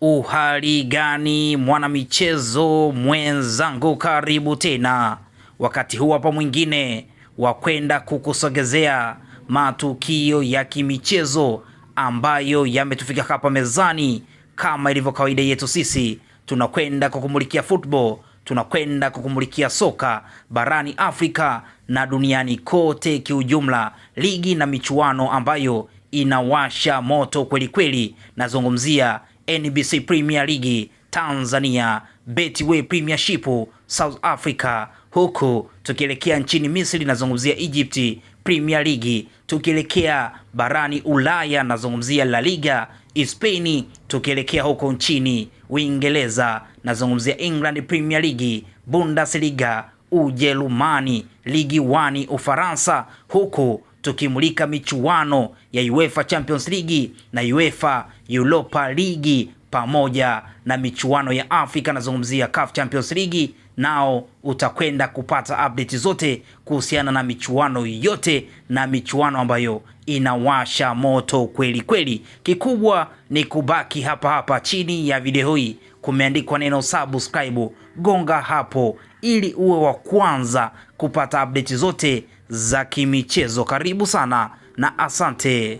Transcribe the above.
Uhali gani mwanamichezo mwenzangu, karibu tena wakati huu hapa mwingine wa kwenda kukusogezea matukio ya kimichezo ambayo yametufika hapa mezani. Kama ilivyo kawaida yetu, sisi tunakwenda kukumulikia football, tunakwenda kukumulikia soka barani Afrika na duniani kote kiujumla, ligi na michuano ambayo inawasha moto kweli kweli. Nazungumzia NBC Premier League Tanzania, Betway Premiership South Africa, huku tukielekea nchini Misri nazungumzia Egypt Premier League, tukielekea barani Ulaya nazungumzia La Liga Spain, tukielekea huko nchini Uingereza nazungumzia England Premier League, Bundesliga Ujerumani, Ligi 1 Ufaransa, huku tukimulika michuano ya UEFA Champions League na UEFA Europa League pamoja na michuano ya Afrika nazungumzia CAF Champions League. Nao utakwenda kupata update zote kuhusiana na michuano yote na michuano ambayo inawasha moto kweli kweli. Kikubwa ni kubaki hapa hapa. Chini ya video hii kumeandikwa neno subscribe, gonga hapo ili uwe wa kwanza kupata update zote za kimichezo. Karibu sana na asante.